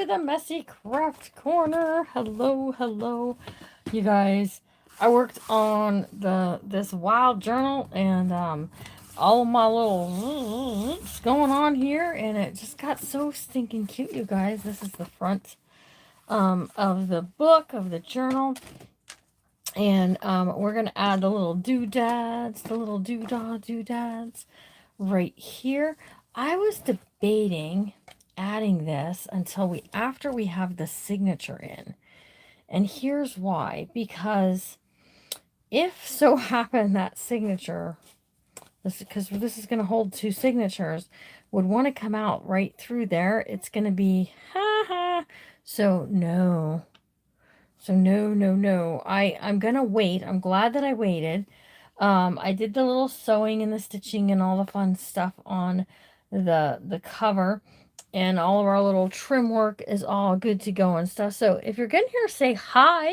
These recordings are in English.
the Messy Craft Corner. Hello, hello, you guys. I worked on this wild journal and all of my little going on here, and it just got so stinking cute, you guys. This is the front of the book of the journal, and we're gonna add the little doodads, the little doodads right here. I was debating adding this until after we have the signature in. And here's why. Because if so happen that signature, because this is going to hold two signatures, would want to come out right through there, it's going to be, ha ha. So no. So no. I'm going to wait. I'm glad that I waited. I did the little sewing and the stitching and all the fun stuff on the cover, and all of our little trim work is all good to go and stuff. So if you're getting here, say hi.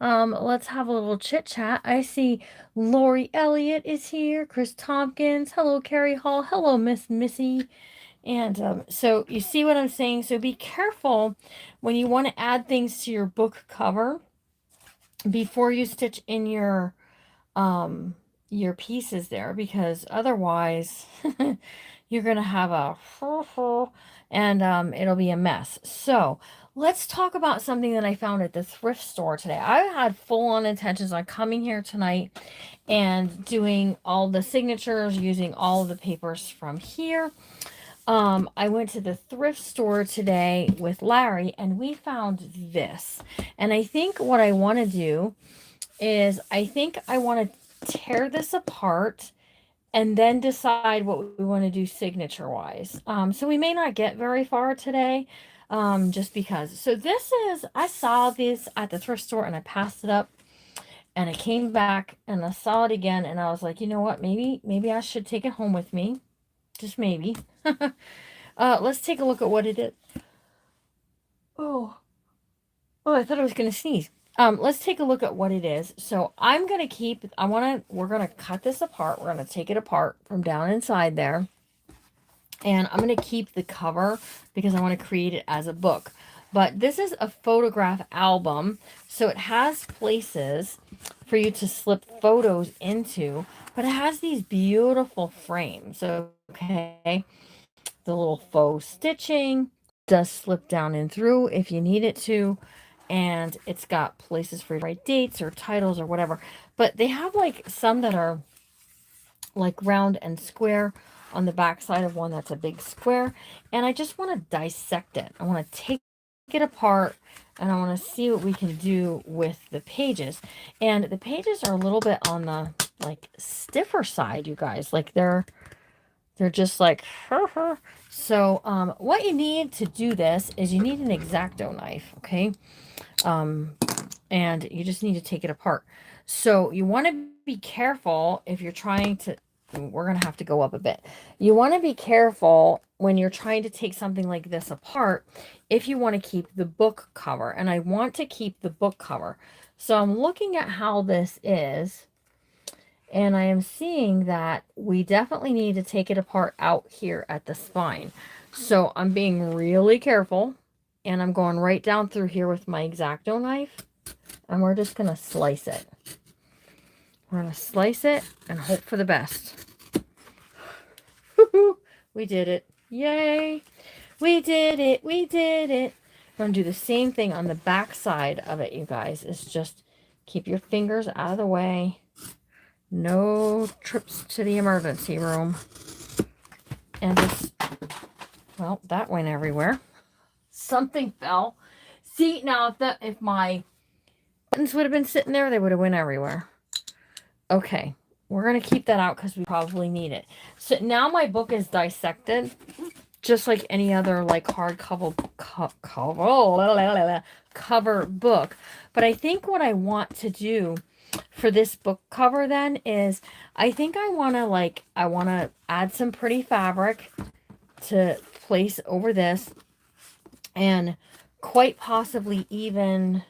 Let's have a little chit chat. I see Lori Elliott is here. Chris Tompkins. Hello, Carrie Hall. Hello, Miss Missy. And so you see what I'm saying? So be careful when you want to add things to your book cover before you stitch in your pieces there, because otherwise you're gonna have a and it'll be a mess. So let's talk about something that I found at the thrift store today. I had full-on intentions on coming here tonight and doing all the signatures using all of the papers from here. I went to the thrift store today with Larry and we found this, and I think what I want to do is I think I want to tear this apart and then decide what we want to do signature wise. So we may not get very far today, just because. So this is, I saw this at the thrift store and I passed it up, and I came back and I saw it again and I was like, you know what, maybe I should take it home with me, just maybe. Let's take a look at what it is. Oh, I thought I was gonna sneeze. Let's take a look at what it is. So I'm gonna keep, we're gonna cut this apart. We're gonna take it apart from down inside there. And I'm gonna keep the cover because I want to create it as a book. But this is a photograph album, so it has places for you to slip photos into, but it has these beautiful frames. Okay, the little faux stitching does slip down and through if you need it to, and it's got places for you to write dates or titles or whatever. But they have like some that are like round and square on the back side of one that's a big square, and I just want to dissect it. I want to take it apart and I want to see what we can do with the pages. And the pages are a little bit on the like stiffer side, you guys. Like they're just like so what you need to do this is you need an X-Acto knife, okay? And you just need to take it apart. So you want to be careful if you're trying to, we're going to have to go up a bit. You want to be careful when you're trying to take something like this apart if you want to keep the book cover. And I want to keep the book cover. So I'm looking at how this is, and I am seeing that we definitely need to take it apart out here at the spine. So I'm being really careful, and I'm going right down through here with my X-Acto knife, and we're just going to slice it. We're going to slice it and hope for the best. We did it. Yay. We did it. We did it. We're going to do the same thing on the back side of it, you guys. It's just keep your fingers out of the way. No trips to the emergency room. And just, well, that went everywhere. Something fell. See, now if my buttons would have been sitting there, they would have went everywhere. Okay, we're going to keep that out because we probably need it. So now my book is dissected, just like any other like hard cover book. But I think what I want to do for this book cover then is I think I want to add some pretty fabric to place over this, and quite possibly even,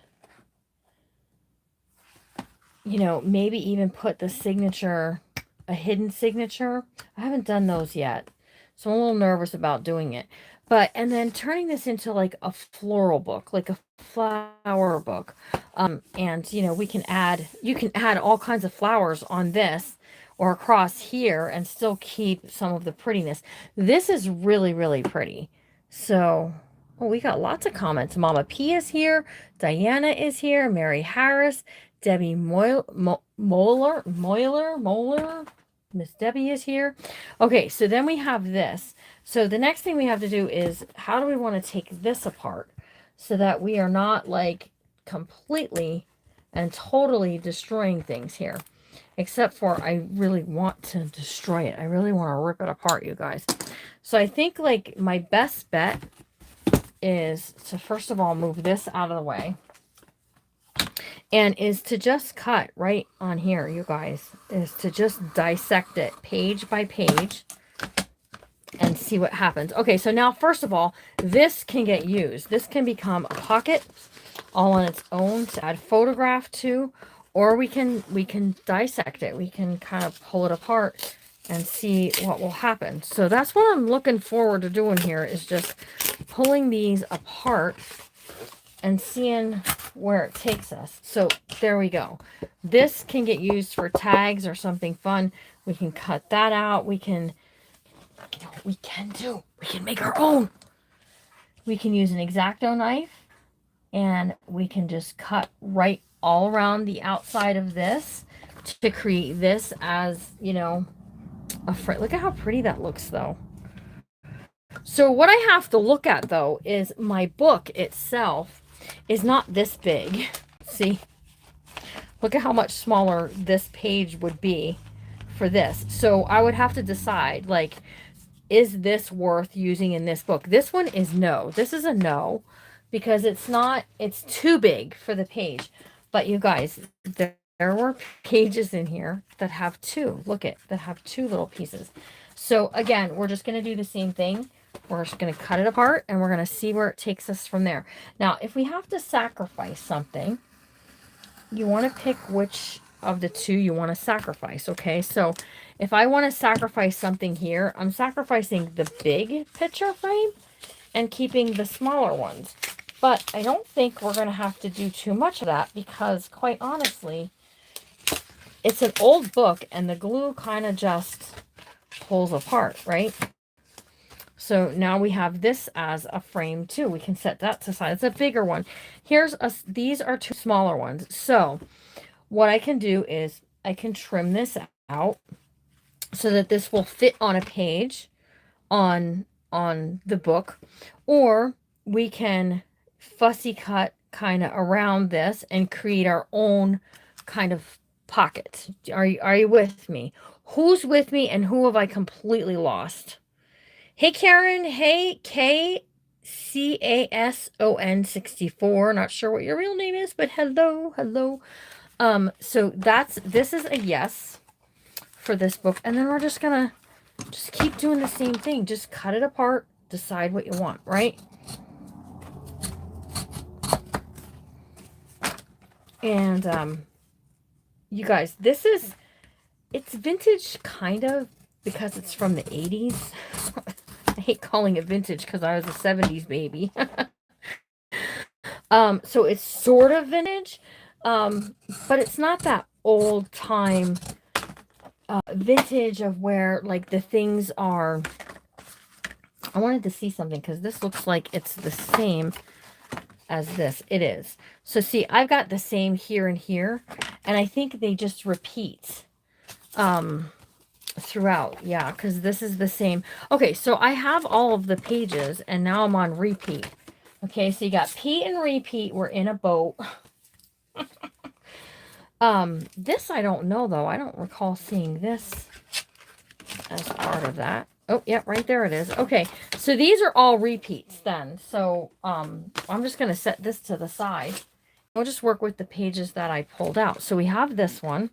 you know, maybe even put the signature, a hidden signature. I haven't done those yet, so I'm a little nervous about doing it. But, and then turning this into like a floral book, like a flower book. And you know, you can add all kinds of flowers on this or across here and still keep some of the prettiness. This is really, really pretty. So, oh, we got lots of comments. Mama P is here. Diana is here. Mary Harris. Debbie Moeller. Miss Debbie is here. Okay, so then we have this. So the next thing we have to do is, how do we want to take this apart so that we are not like completely and totally destroying things here? Except for I really want to destroy it. I really want to rip it apart, you guys. So I think like my best bet is to first of all move this out of the way. And is to just cut right on here, you guys. Is to just dissect it page by page and see what happens. Okay, so now first of all, this can get used. This can become a pocket all on its own to add photograph to, or we can dissect it. We can kind of pull it apart and see what will happen. So that's what I'm looking forward to doing here, is just pulling these apart and seeing where it takes us. So there we go. This can get used for tags or something fun. We can cut that out. We can, you know, we can make our own. We can use an X-Acto knife and we can just cut right all around the outside of this to create this as, you know, a frame. Look at how pretty that looks though. So what I have to look at though is my book itself is not this big. See? Look at how much smaller this page would be for this. So I would have to decide, like, is this worth using in this book? This one is no. This is a no, because it's not, it's too big for the page. But you guys, there were pages in here that have two. Look at, that have two little pieces. So again, we're just going to do the same thing. We're just going to cut it apart and we're going to see where it takes us from there. Now, if we have to sacrifice something, you want to pick which of the two you want to sacrifice, okay? So if I want to sacrifice something here, I'm sacrificing the big picture frame and keeping the smaller ones. But I don't think we're going to have to do too much of that because, quite honestly, it's an old book and the glue kind of just pulls apart, right? So now we have this as a frame too. We can set that to side. It's a bigger one. These are two smaller ones. So what I can do is I can trim this out so that this will fit on a page on the book, or we can fussy cut kind of around this and create our own kind of pocket. Are you with me? Who's with me and who have I completely lost? Hey, Karen. Hey, KCASON64. Not sure what your real name is, but hello. So this is a yes for this book. And then we're just going to just keep doing the same thing. Just cut it apart. Decide what you want, right? And, you guys, it's vintage kind of because it's from the 80s. I hate calling it vintage because I was a 70s baby. So it's sort of vintage, but it's not that old time vintage of where like the things are. I wanted to see something because this looks like it's the same as this. It is. So see, I've got the same here and here, and I think they just repeat throughout. Yeah, because this is the same. Okay, so I have all of the pages and now I'm on repeat. Okay, so you got Pete and repeat. We're in a boat. This I don't know though. I don't recall seeing this as part of that. Oh, yeah, right there it is. Okay, so these are all repeats then. So I'm just going to set this to the side. We'll just work with the pages that I pulled out. So we have this one.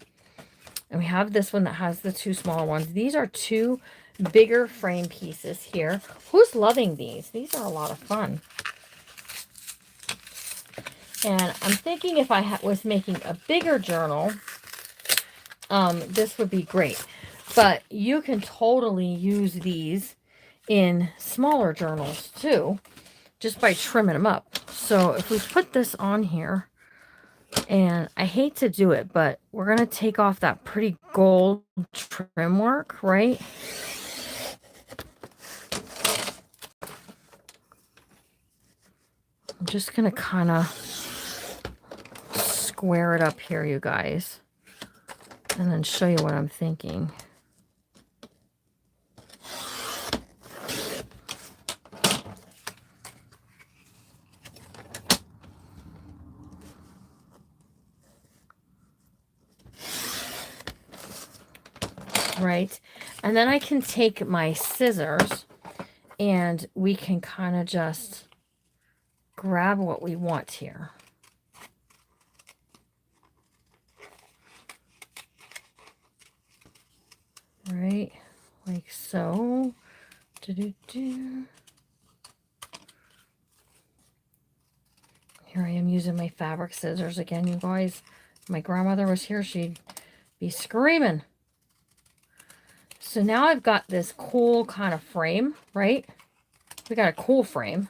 And we have this one that has the two smaller ones. These are two bigger frame pieces here. Who's loving these? These are a lot of fun. And I'm thinking if I was making a bigger journal, this would be great. But you can totally use these in smaller journals too, just by trimming them up. So if we put this on here, and I hate to do it, but we're going to take off that pretty gold trim work, right? I'm just going to kind of square it up here, you guys, and then show you what I'm thinking. Right? And then I can take my scissors and we can kind of just grab what we want here. Right? Like so. Do-do-do. Here I am using my fabric scissors again, you guys. If my grandmother was here, she'd be screaming. So now I've got this cool kind of frame, right? We got a cool frame.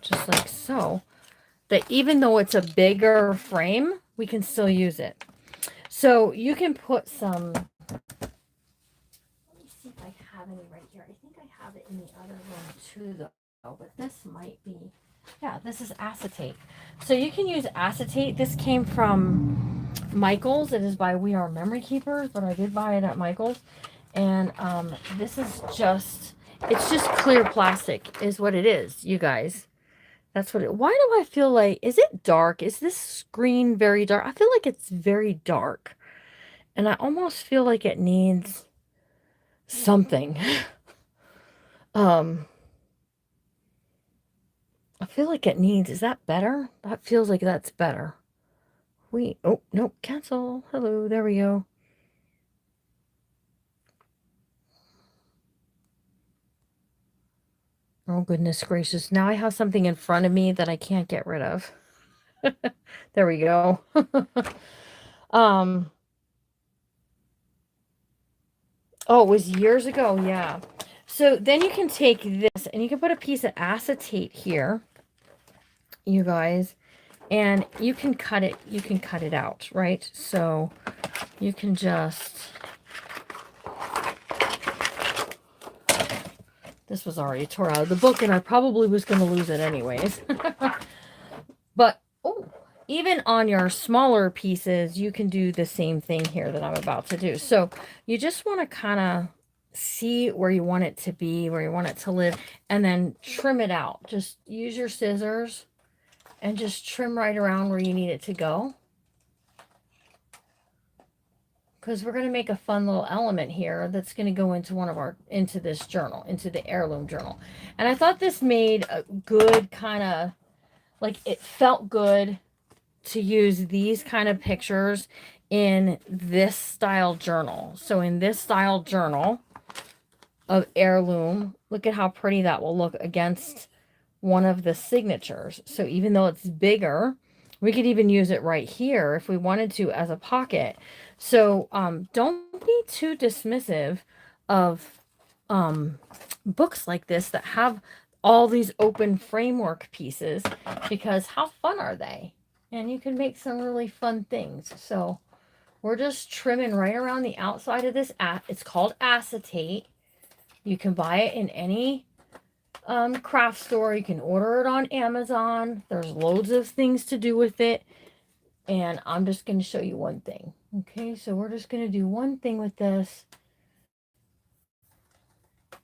Just like so. That even though it's a bigger frame, we can still use it. So you can put some... Let me see if I have any right here. I think I have it in the other room too, though. But this might be... Yeah, this is acetate. So you can use acetate. This came from Michael's. It is by We Are Memory Keepers, but I did buy it at Michael's. And this is just, it's just clear plastic is what it is, you guys. That's what it, why do I feel like, is it dark? Is this screen very dark? I feel like it's very dark. And I almost feel like it needs something. I feel like it needs, is that better? That feels like that's better. Oh, nope, cancel. Hello, there we go. Oh, goodness gracious. Now I have something in front of me that I can't get rid of. There we go. Oh, it was years ago, yeah. So then you can take this and you can put a piece of acetate here, you guys, and you can cut it out, right? So you can just, this was already tore out of the book and I probably was going to lose it anyways. But, oh, even on your smaller pieces, you can do the same thing here that I'm about to do. So you just want to kind of see where you want it to be, where you want it to live, and then trim it out. Just use your scissors and just trim right around where you need it to go. Because we're going to make a fun little element here that's going to go into into this journal, into the heirloom journal. And I thought this made a good kind of, like, it felt good to use these kind of pictures in this style journal. So in this style journal of heirloom, look at how pretty that will look against one of the signatures. So even though it's bigger, we could even use it right here if we wanted to as a pocket. So don't be too dismissive of books like this that have all these open framework pieces, because how fun are they? And you can make some really fun things. So we're just trimming right around the outside of this. It's called acetate. You can buy it in any craft store. You can order it on Amazon. There's loads of things to do with it. And I'm just going to show you one thing. Okay, so we're just going to do one thing with this.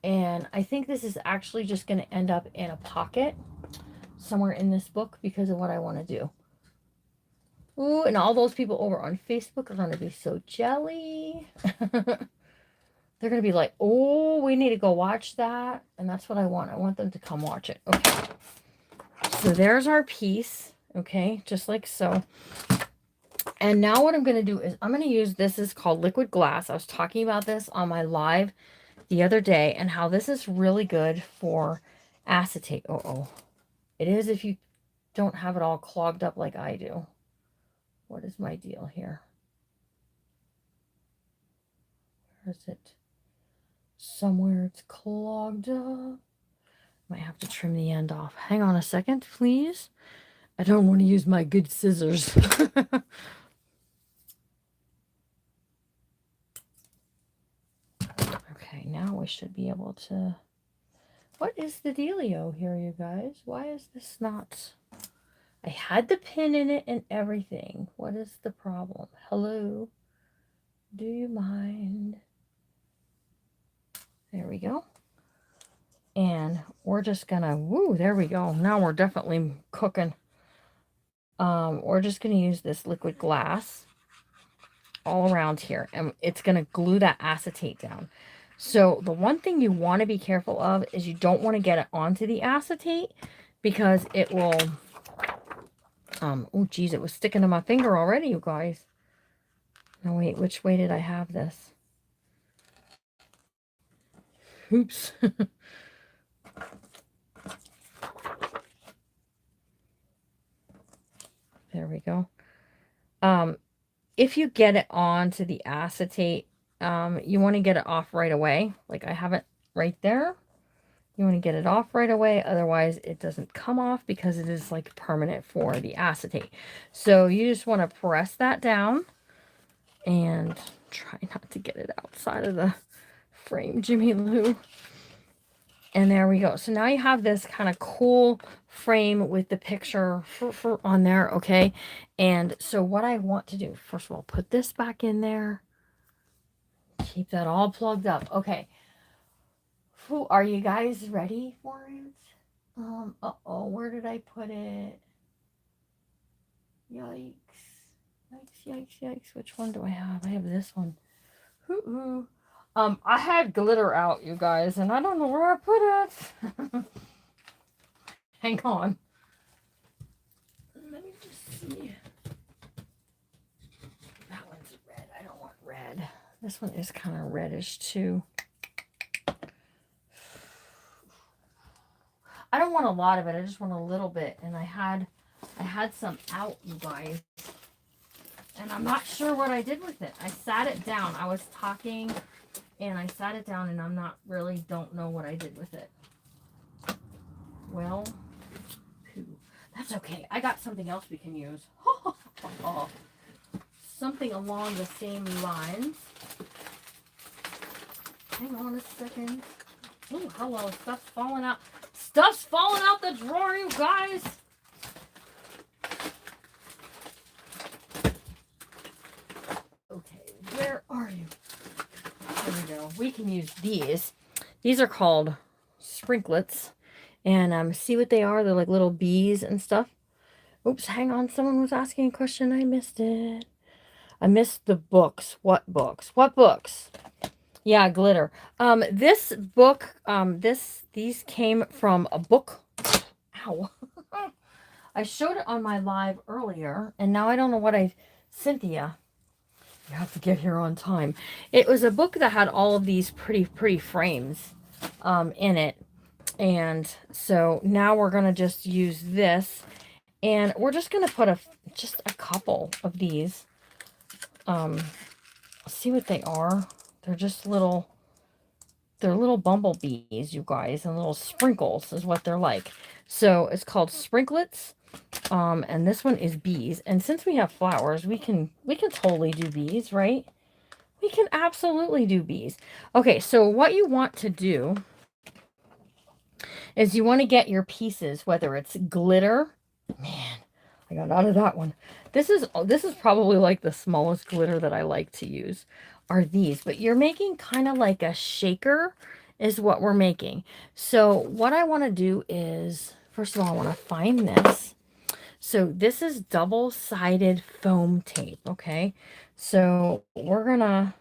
And I think this is actually just going to end up in a pocket somewhere in this book because of what I want to do. Ooh, and all those people over on Facebook are going to be so jelly. They're going to be like, oh, we need to go watch that. And that's what I want. I want them to come watch it. Okay. So there's our piece. Okay, just like so. And now what I'm going to do is I'm going to use, this is called liquid glass. I was talking about this on my live the other day and how this is really good for acetate. Uh-oh. It is if you don't have it all clogged up like I do. What is my deal here? Or is it somewhere it's clogged up? Might have to trim the end off. Hang on a second, please. I don't want to use my good scissors. Okay, now we should be able to... What is the dealio here, you guys? Why is this not... I had the pin in it and everything. What is the problem? Hello? Do you mind? There we go. And we're just gonna... Woo, there we go. Now we're definitely cooking. We're just gonna use this liquid glass all around here. And it's gonna glue that acetate down. So the one thing you want to be careful of is you don't want to get it onto the acetate because it will... oh, geez, it was sticking to my finger already, you guys. No, wait, which way did I have this? Oops. There we go. If you get it onto the acetate, you want to get it off right away. Like I have it right there. You want to get it off right away. Otherwise, it doesn't come off because it is like permanent for the acetate. So you just want to press that down and try not to get it outside of the frame, Jimmy Lou. And there we go. So now you have this kind of cool frame with the picture on there, okay? And so what I want to do, first of all, put this back in there. Keep that all plugged up. Okay. Are you guys ready for it? Uh-oh, where did I put it? Yikes. Yikes, yikes, yikes. Which one do I have? I have this one. Hoo-hoo. I had glitter out, you guys, and I don't know where I put it. Hang on. Let me just see. That one's red. I don't want red. This one is kind of reddish, too. I don't want a lot of it. I just want a little bit. And I had some out, you guys. And I'm not sure what I did with it. I sat it down. I was talking... And I sat it down and I'm not really, don't know what I did with it. Well, poo. That's okay. I got something else we can use. Something along the same lines. Hang on a second. Oh, hello. Stuff's falling out. Stuff's falling out the drawer, you guys. Okay, where are you? There we go. We can use these. These are called sprinklets. And see what they are? They're like little bees and stuff. Oops, hang on. Someone was asking a question. I missed it. I missed the books. What books? What books? Yeah, glitter. This book, these came from a book. Ow. I showed it on my live earlier, and now I don't know what Cynthia... You have to get here on time. It was a book that had all of these pretty frames in it. And so now we're going to just use this. And we're just going to put just a couple of these. See what they are. They're just little bumblebees, you guys. And little sprinkles is what they're like. So it's called sprinklets. And this one is bees. And since we have flowers, we can totally do bees, right? We can absolutely do bees. Okay, so what you want to do is you want to get your pieces, whether it's glitter. Man, I got out of that one. This is probably like the smallest glitter that I like to use are these. But you're making kind of like a shaker is what we're making. So what I want to do is, first of all, I want to find this. So this is double-sided foam tape, okay? So we're gonna,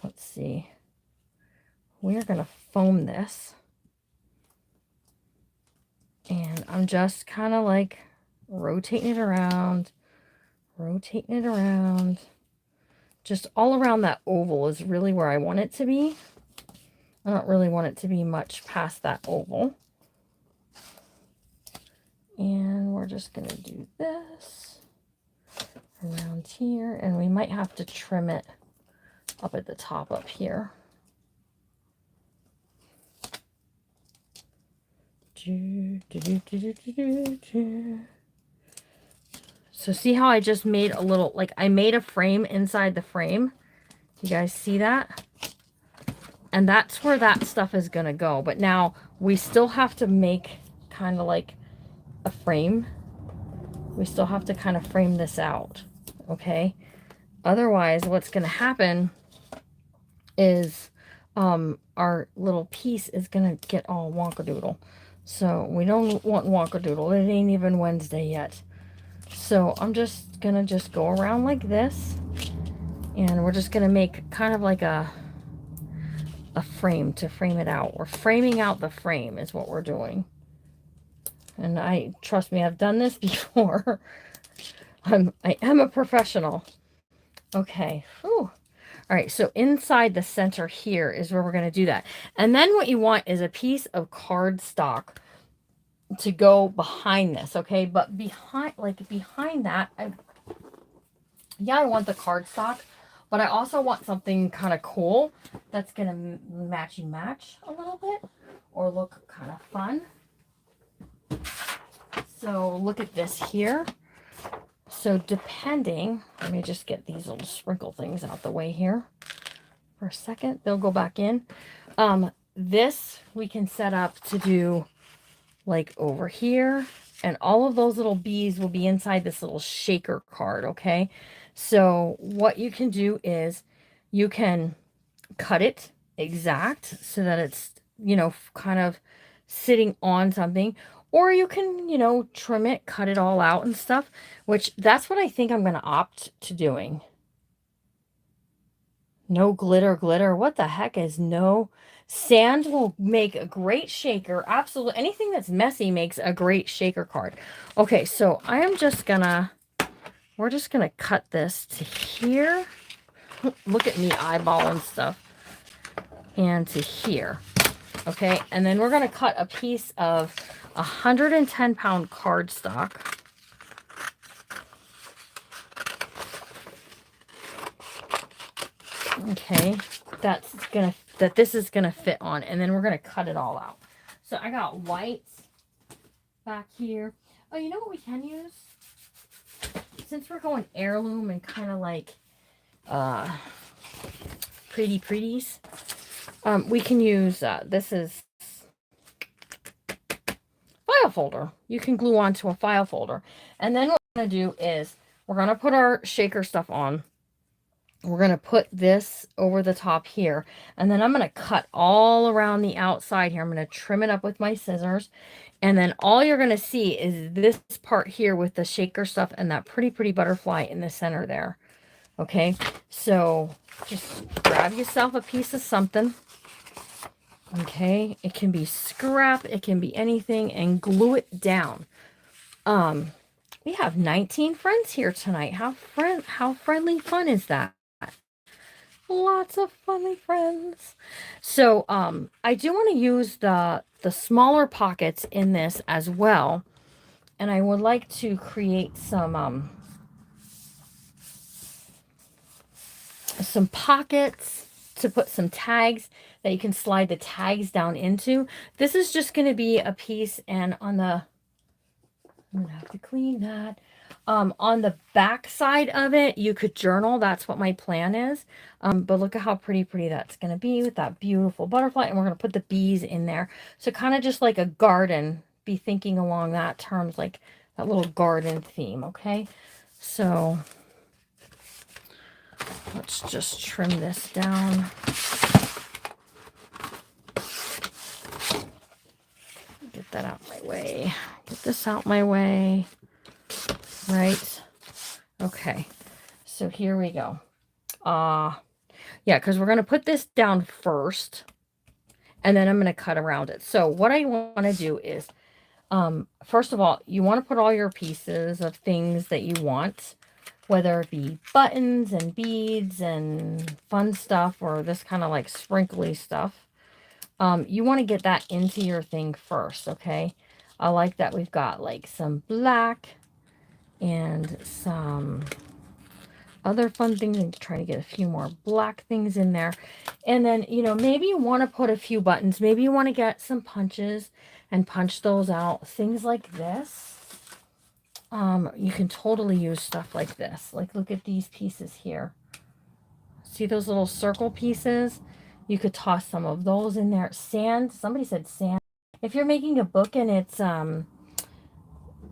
let's see, we're gonna foam this. And I'm just kind of like rotating it around, Just all around that oval is really where I want it to be. I don't really want it to be much past that oval. And we're just going to do this around here. And we might have to trim it up at the top up here. So see how I just made a little, like I made a frame inside the frame? You guys see that? And that's where that stuff is going to go. But now we still have to make kind of like a frame. We still have to kind of frame this out. Okay. Otherwise, what's going to happen is our little piece is going to get all wonkadoodle. So we don't want wonkadoodle. It ain't even Wednesday yet. So I'm just going to go around like this. And we're just going to make kind of like a frame to frame it out. We're framing out the frame is what we're doing. And trust me, I've done this before. I am a professional. Okay. Whew. All right, so inside the center here is where we're going to do that. And then what you want is a piece of cardstock to go behind this, okay? But behind that, I want the cardstock, but I also want something kind of cool that's going to match a little bit or look kind of fun. So look at this here. So depending, let me just get these little sprinkle things out the way here for a second. They'll go back in. This we can set up to do like over here, and all of those little bees will be inside this little shaker card, okay? So what you can do is you can cut it exact so that it's, you know, kind of sitting on something, or you can, you know, trim it, cut it all out and stuff, which that's what I think I'm going to opt to doing. No glitter. What the heck is no? Sand will make a great shaker. Absolutely. Anything that's messy makes a great shaker card. Okay, so I am just gonna, we're just gonna cut this to here. Look at me eyeballing stuff. And to here. Okay, and then we're gonna cut a piece of 110-pound cardstock. Okay, that this is gonna fit on, and then we're gonna cut it all out. So I got whites back here. Oh, you know what we can use? Since we're going heirloom and kind of like pretties, we can use this is file folder. You can glue onto a file folder, and then what we're gonna do is we're gonna put our shaker stuff on. We're going to put this over the top here, and then I'm going to cut all around the outside here. I'm going to trim it up with my scissors, and then all you're going to see is this part here with the shaker stuff and that pretty butterfly in the center there. Okay, so just grab yourself a piece of something. Okay, it can be scrap, it can be anything, and glue it down. We have 19 friends here tonight. How friendly fun is that? Lots of friendly friends. So I do want to use the smaller pockets in this as well, and I would like to create some pockets to put some tags that you can slide the tags down into. This is just going to be a piece, and on the, I'm gonna have to clean that. On the back side of it, you could journal. That's what my plan is. But look at how pretty that's going to be with that beautiful butterfly. And we're going to put the bees in there. So kind of just like a garden. Be thinking along that terms, like that little garden theme, okay? So let's just trim this down. Get that out my way. Get this out my way. Right. Okay. So here we go. Yeah, because we're going to put this down first, and then I'm going to cut around it. So what I want to do is, first of all, you want to put all your pieces of things that you want, whether it be buttons and beads and fun stuff, or this kind of like sprinkly stuff. You want to get that into your thing first, okay? I like that we've got like some black and some other fun things and trying to get a few more black things in there. And then, you know, maybe you want to put a few buttons. Maybe you want to get some punches and punch those out. Things like this. You can totally use stuff like this. Like, look at these pieces here. See those little circle pieces? You could toss some of those in there. Sand. Somebody said sand. If you're making a book and it's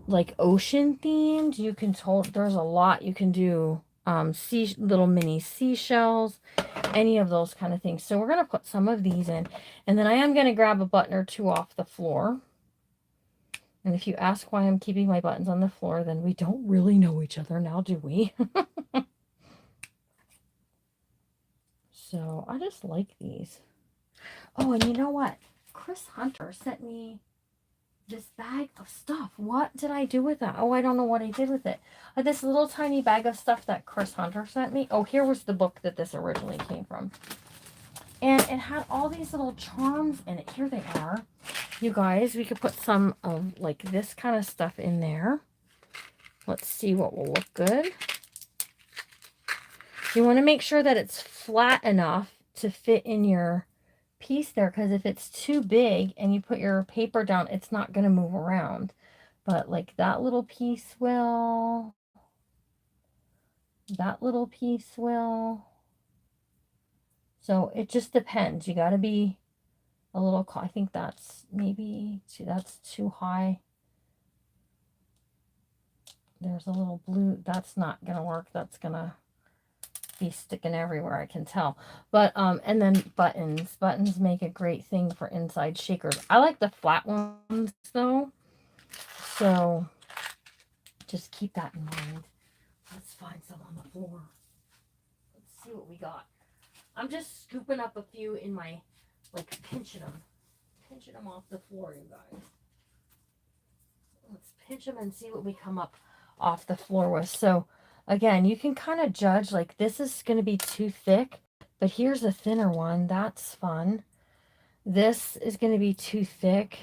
like ocean themed, you can there's a lot you can do. Little mini seashells, any of those kind of things. So we're going to put some of these in, and then I am going to grab a button or two off the floor. And if you ask why I'm keeping my buttons on the floor, then we don't really know each other now, do we? So I just like these. Oh, and you know what? Chris Hunter sent me this bag of stuff. What did I do with that? Oh, I don't know what I did with it. This little tiny bag of stuff that Chris Hunter sent me. Oh, here was the book that this originally came from. And it had all these little charms in it. Here they are. You guys, we could put some of like this kind of stuff in there. Let's see what will look good. You want to make sure that it's flat enough to fit in your piece there, because if it's too big and you put your paper down, it's not going to move around. But like that little piece will. That little piece will. So it just depends. You got to be a little, I think that's maybe, see, that's too high. There's a little blue, that's not going to work. That's going to be sticking everywhere, I can tell. But, and then buttons. Buttons make a great thing for inside shakers. I like the flat ones, though. So, just keep that in mind. Let's find some on the floor. Let's see what we got. I'm just scooping up a few in my, like, pinching them off the floor, you guys. Let's pinch them and see what we come up off the floor with. So, again, you can kind of judge, like, this is going to be too thick, but here's a thinner one. That's fun. This is going to be too thick.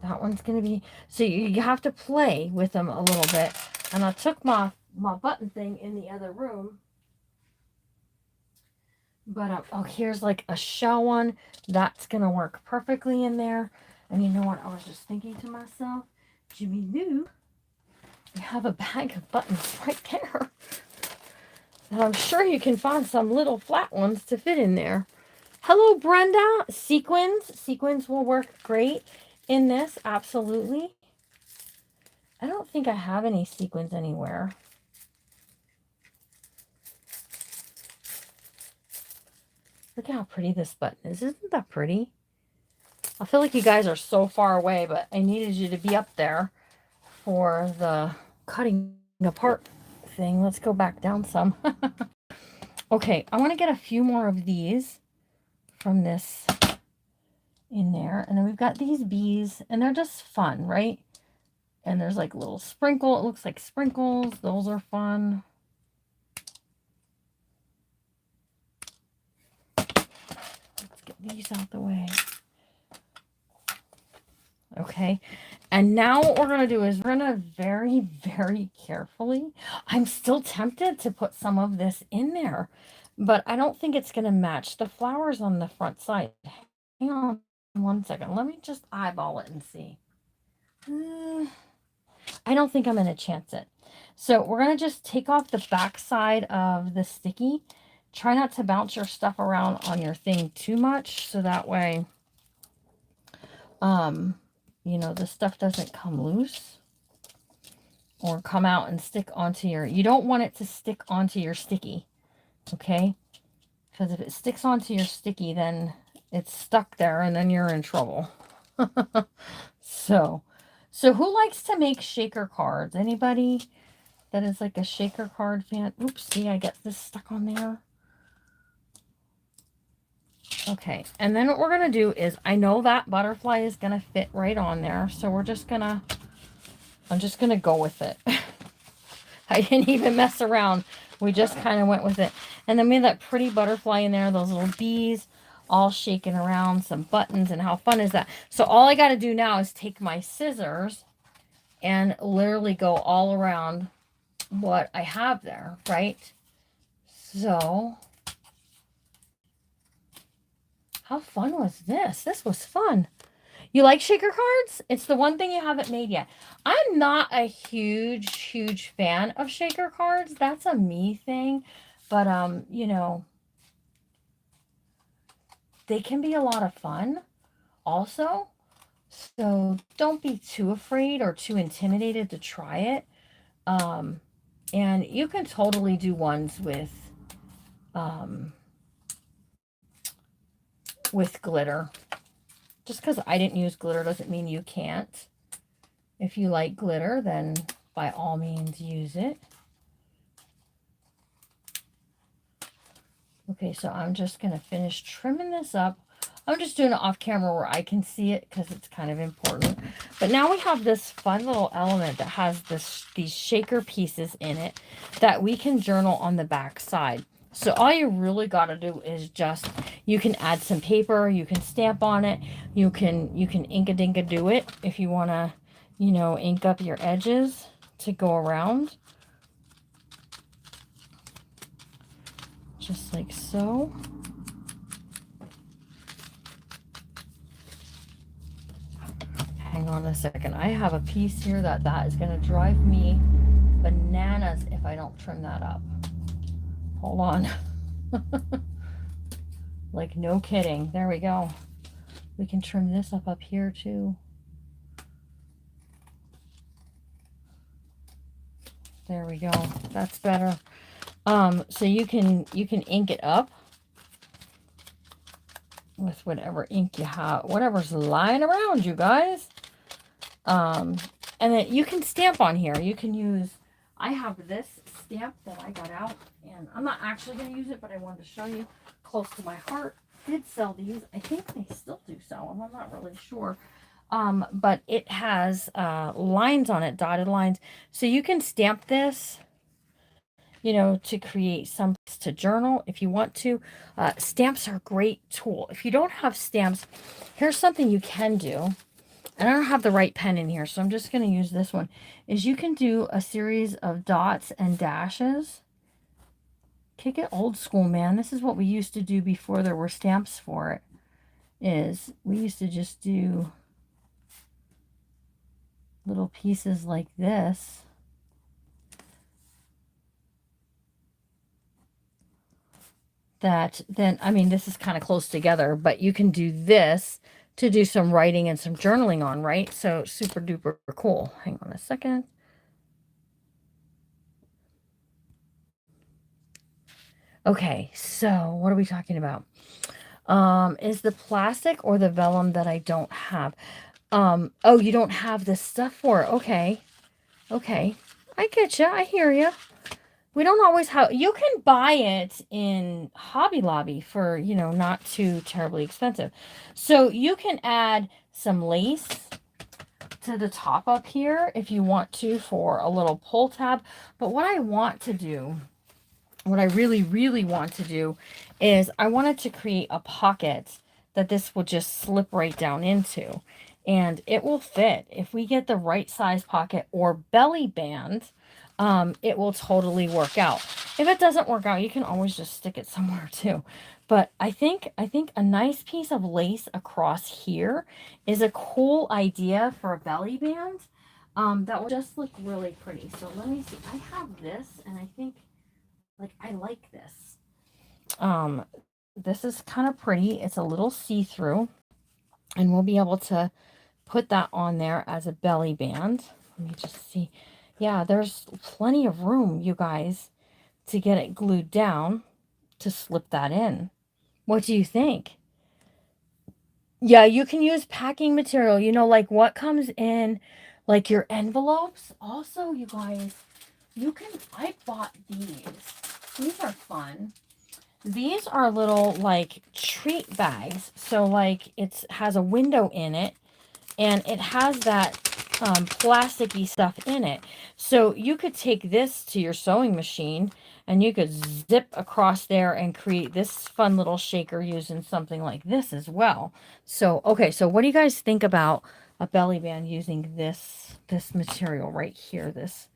That one's going to be, so you have to play with them a little bit. And I took my button thing in the other room. But, oh, here's like a shell one. That's going to work perfectly in there. And you know what? I was just thinking to myself, Jimmy Lou, you have a bag of buttons right there. And I'm sure you can find some little flat ones to fit in there. Hello, Brenda. Sequins. Sequins will work great in this. Absolutely. I don't think I have any sequins anywhere. Look at how pretty this button is. Isn't that pretty? I feel like you guys are so far away, but I needed you to be up there for the cutting apart thing. Let's go back down some. Okay, I want to get a few more of these from this in there. And then we've got these bees, and they're just fun, right? And there's like little sprinkle. It looks like sprinkles. Those are fun. Let's get these out the way. Okay, and now what we're going to do is we're going to very, very carefully. I'm still tempted to put some of this in there, but I don't think it's going to match the flowers on the front side. Hang on one second. Let me just eyeball it and see. I don't think I'm going to chance it. So we're going to just take off the back side of the sticky. Try not to bounce your stuff around on your thing too much, so that way, you know, the stuff doesn't come loose or come out and stick onto your, you don't want it to stick onto your sticky, okay? Because if it sticks onto your sticky, then it's stuck there and then you're in trouble. So who likes to make shaker cards? Anybody that is like a shaker card fan? Oops, see, I get this stuck on there. Okay, and then what we're going to do is, I know that butterfly is going to fit right on there, so we're just going to, I'm just going to go with it. I didn't even mess around. We just kind of went with it. And then we have that pretty butterfly in there, those little bees all shaking around, some buttons, and how fun is that? So all I got to do now is take my scissors and literally go all around what I have there, right? So, how fun was this? This was fun. You like shaker cards? It's the one thing you haven't made yet. I'm not a huge fan of shaker cards. That's a me thing. But, you know, they can be a lot of fun also. So don't be too afraid or too intimidated to try it. Um, and you can totally do ones um, with glitter. Just because I didn't use glitter doesn't mean you can't. If you like glitter, then by all means use it. Okay, so I'm just going to finish trimming this up. I'm just doing it off camera where I can see it because it's kind of important. But now we have this fun little element that has these shaker pieces in it that we can journal on the back side. So all you really got to do is just, you can add some paper, you can stamp on it, you can ink-a-dink-a do it if you want to, you know, ink up your edges to go around. Just like so. Hang on a second. I have a piece here that is going to drive me bananas if I don't trim that up. Hold on. Like, no kidding. There we go. We can trim this up here too. There we go. That's better. So you can ink it up with whatever ink you have, whatever's lying around you guys. And then you can stamp on here. You can use, I have this stamp that I got out, and I'm not actually going to use it, but I wanted to show you. Close to my heart. Did sell these. I think they still do sell them. I'm not really sure. But it has lines on it, dotted lines. So you can stamp this, you know, to create some to journal if you want to. Stamps are a great tool. If you don't have stamps, here's something you can do. And I don't have the right pen in here, so I'm just going to use this one. Is you can do a series of dots and dashes. Kick it old school, man. This is what we used to do before there were stamps for it. Is we used to just do little pieces like this. That then, I mean, this is kind of close together, but you can do this to do some writing and some journaling on, right? So super duper cool. Hang on a second. Okay, so what are we talking about? Is the plastic or the vellum that I don't have? Oh, you don't have this stuff for it. Okay. Okay. I get you. I hear you. We don't always have, you can buy it in Hobby Lobby for, you know, not too terribly expensive. So you can add some lace to the top up here if you want to for a little pull tab. But what I want to do, what I really want to do is I wanted to create a pocket that this will just slip right down into. And it will fit. If we get the right size pocket or belly band, it will totally work out. If it doesn't work out, you can always just stick it somewhere too. But I think a nice piece of lace across here is a cool idea for a belly band. That will just look really pretty. So let me see. I have this, and I think, like, I like this. This is kind of pretty. It's a little see-through, and we'll be able to put that on there as a belly band. Let me just see. Yeah, there's plenty of room, you guys, to get it glued down to slip that in. What do you think? Yeah, you can use packing material, you know, like what comes in, like your envelopes. Also, you guys, you can, I bought these. These are fun. These are little, like, treat bags. So, like, it has a window in it, and it has that plasticky stuff in it. So you could take this to your sewing machine and you could zip across there and create this fun little shaker using something like this as well. So, okay, so what do you guys think about a belly band using this material right here, this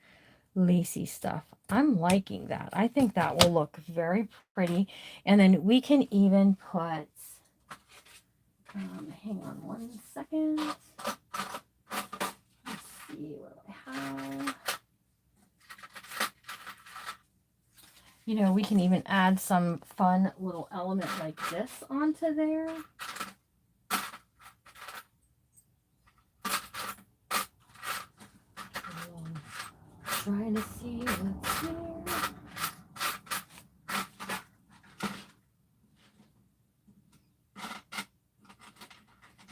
lacy stuff. I'm liking that. I think that will look very pretty. And then we can even put, hang on one second. Let's see what I have. You know, we can even add some fun little element like this onto there. Trying to see what's here.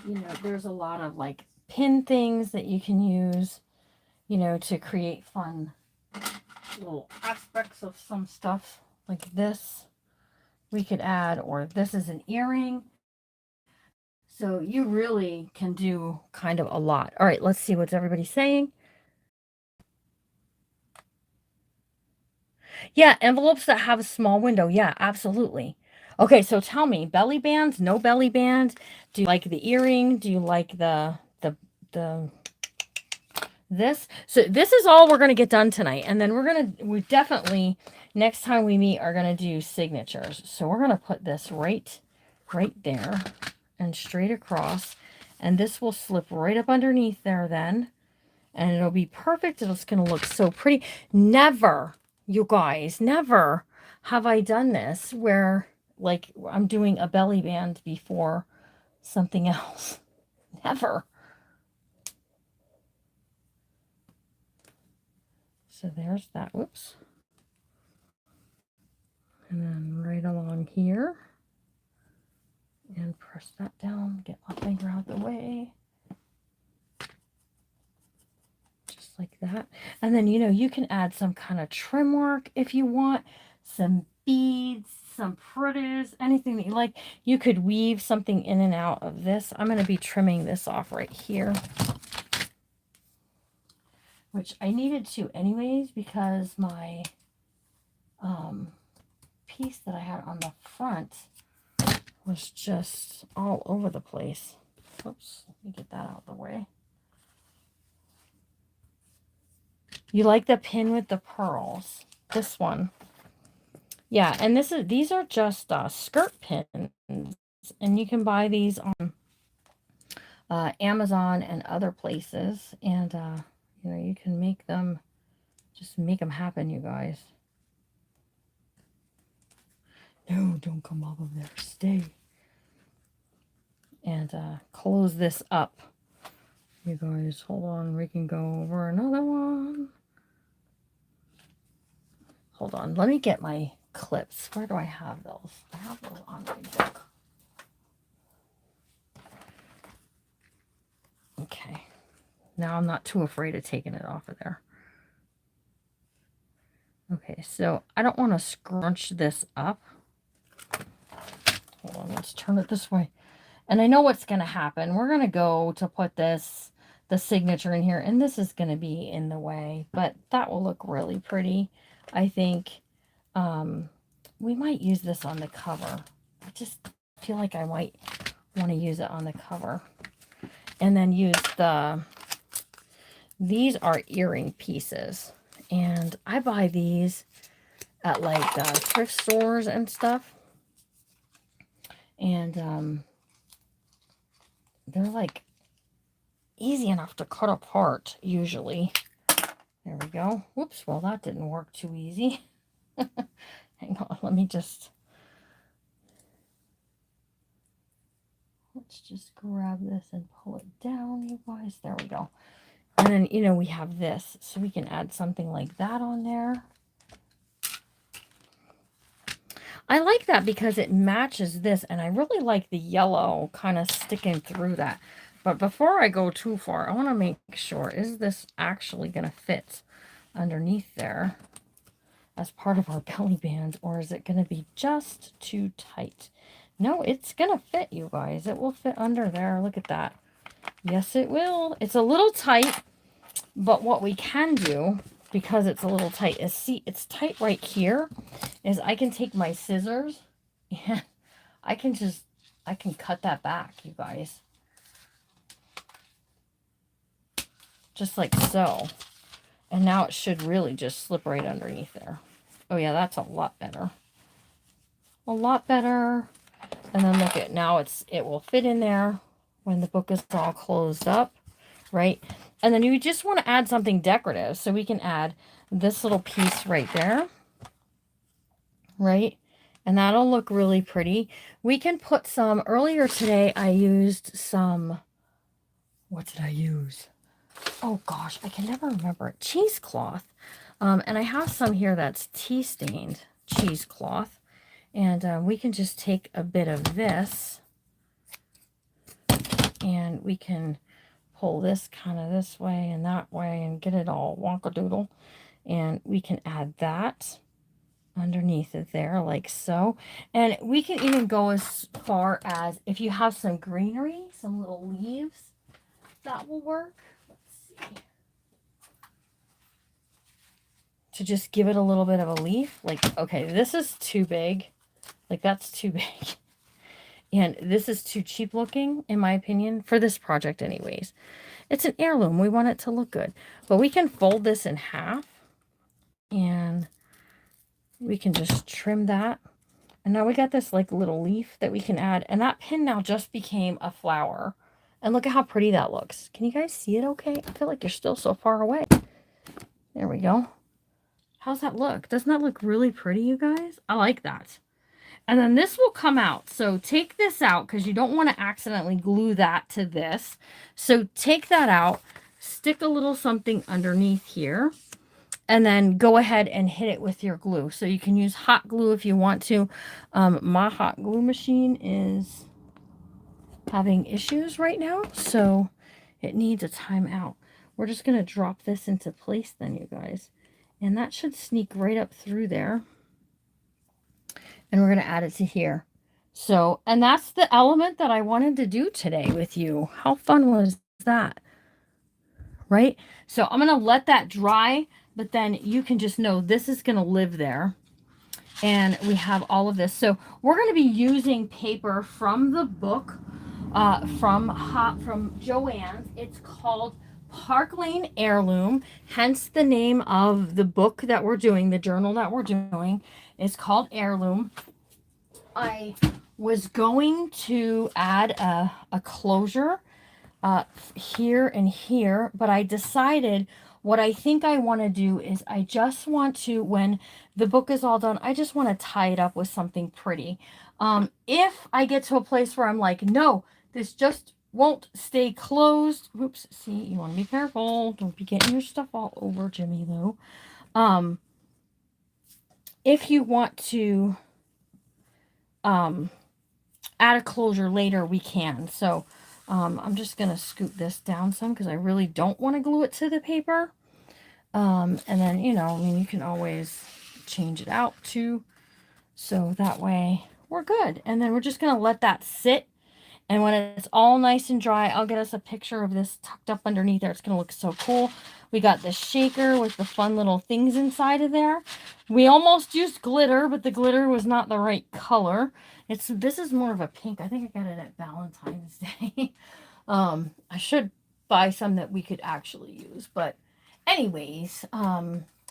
You know, there's a lot of like pin things that you can use, you know, to create fun little aspects of some stuff like this. We could add, or this is an earring. So you really can do kind of a lot. All right, let's see what's everybody saying. Yeah, envelopes that have a small window. Yeah, absolutely. Okay, so tell me, belly bands, no belly band? Do you like the earring? Do you like the this? So this is all we're going to get done tonight. And then we definitely, next time we meet, are going to do signatures. So we're going to put this right there and straight across. And this will slip right up underneath there then. And it'll be perfect. It's going to look so pretty. Never, you guys, never have I done this where like I'm doing a belly band before something else. Never. So there's that. Whoops. And then right along here. And press that down. Get my finger out the way. Just like that. And then, you know, you can add some kind of trim work if you want. Some beads, some pretties, anything that you like. You could weave something in and out of this. I'm going to be trimming this off right here, which I needed to anyways because my piece that I had on the front was just all over the place. Oops, let me get that out of the way. You like the pin with the pearls. This one. Yeah, and these are just skirt pins, and you can buy these on Amazon and other places, and you know, you can make them, just make them happen, you guys. No, don't come off of there. Stay. And close this up. You guys, hold on. We can go over another one. Hold on. Let me get my clips. Where do I have those? I have those on my book. Okay. Now I'm not too afraid of taking it off of there. Okay, so I don't want to scrunch this up. Hold on, let's turn it this way. And I know what's going to happen. We're going to go to put the signature in here, and this is going to be in the way, but that will look really pretty. I think we might use this on the cover. I just feel like I might want to use it on the cover. And then use these are earring pieces. And I buy these at like thrift stores and stuff. And they're like easy enough to cut apart usually. There we go. Whoops, well that didn't work too easy. Hang on, let's just grab this and pull it down, you guys. There we go. And then, you know, we have this, so we can add something like that on there. I like that because it matches this, and I really like the yellow kind of sticking through that. But before I go too far, I want to make sure, is this actually going to fit underneath there as part of our belly band, or is it going to be just too tight? No, it's going to fit, you guys. It will fit under there. Look at that. Yes, it will. It's a little tight, but what we can do, because it's a little tight, is see, it's tight right here, is I can take my scissors and I can cut that back, you guys. Just like so. And now it should really just slip right underneath there. Oh yeah, that's a lot better. A lot better. And then look at now it will fit in there when the book is all closed up, right? And then you just want to add something decorative. So we can add this little piece right there, right? And that'll look really pretty. We can put some, earlier today I used some, what did I use? Oh gosh, I can never remember it. Cheesecloth. And I have some here that's tea stained cheesecloth. And we can just take a bit of this and we can pull this kind of this way and that way and get it all wonkadoodle. And we can add that underneath it there like so. And we can even go as far as if you have some greenery, some little leaves, that will work. Let's see. To just give it a little bit of a leaf. Like, okay, this is too big. Like, that's too big. And this is too cheap looking, in my opinion, for this project anyways. It's an heirloom. We want it to look good. But we can fold this in half. And we can just trim that. And now we got this like little leaf that we can add. And that pin now just became a flower. And look at how pretty that looks. Can you guys see it okay? I feel like you're still so far away. There we go. How's that look? Doesn't that look really pretty, you guys? I like that. And then this will come out. So take this out because you don't want to accidentally glue that to this. So take that out, stick a little something underneath here, and then go ahead and hit it with your glue. So you can use hot glue if you want to. My hot glue machine is having issues right now, so it needs a timeout. We're just going to drop this into place then, you guys. And that should sneak right up through there. And we're going to add it to here. So, and that's the element that I wanted to do today with you. How fun was that? Right? So I'm going to let that dry, but then you can just know this is going to live there. And we have all of this. So we're going to be using paper from the book, from Joann's. It's called Park Lane Heirloom, hence the name of the book that we're doing, the journal that we're doing. It's called Heirloom. I was going to add a closure here and here, but I decided what I think I want to do is I just want to, when the book is all done, I just want to tie it up with something pretty. If I get to a place where I'm like, no, this just won't stay closed. Oops, see, you want to be careful. Don't be getting your stuff all over Jimmy, though. If you want to add a closure later, we can. So I'm just going to scoot this down some because I really don't want to glue it to the paper. And then, you know, I mean, you can always change it out too. So that way we're good. And then we're just going to let that sit. And when it's all nice and dry, I'll get us a picture of this tucked up underneath there. It's going to look so cool. We got the shaker with the fun little things inside of there. We almost used glitter, but the glitter was not the right color. This is more of a pink. I think I got it at Valentine's Day. I should buy some that we could actually use. But anyways,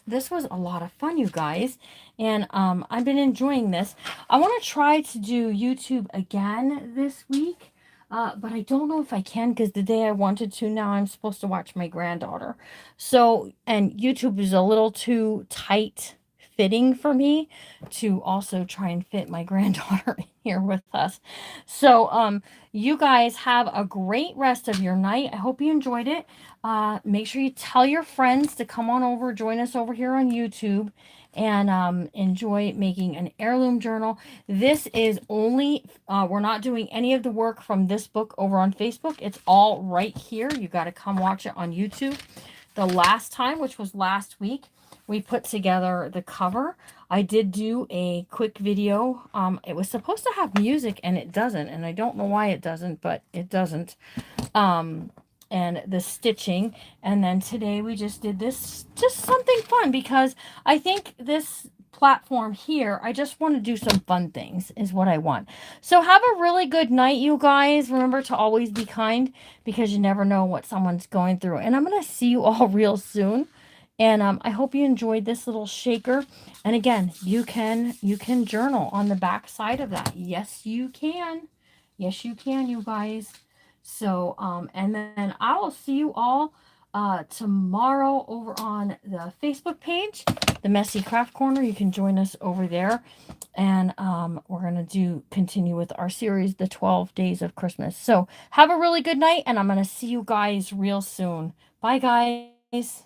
this was a lot of fun, you guys. And I've been enjoying this. I want to try to do YouTube again this week. But I don't know if I can because the day I wanted to, now I'm supposed to watch my granddaughter. So, and YouTube is a little too tight fitting for me to also try and fit my granddaughter in here with us. So, you guys have a great rest of your night. I hope you enjoyed it. Make sure you tell your friends to come on over, join us over here on YouTube, and enjoy making an heirloom journal. This is only, we're not doing any of the work from this book over on Facebook. It's all right here. You got to come watch it on YouTube. The last time, which was last week, we put together the cover. I did do a quick video. It was supposed to have music and it doesn't, and I don't know why it doesn't, but it doesn't. And the stitching. And then today we just did this, just something fun, because I think this platform here, I just want to do some fun things is what I want. So have a really good night, you guys. Remember to always be kind, because you never know what someone's going through. And I'm going to see you all real soon. And I hope you enjoyed this little shaker. And again, you can journal on the back side of that. Yes, you can. Yes, you can, you guys. So, and then I will see you all tomorrow over on the Facebook page, the Messy Craft Corner. You can join us over there. And we're going to continue with our series, The 12 Days of Christmas. So have a really good night, and I'm going to see you guys real soon. Bye, guys.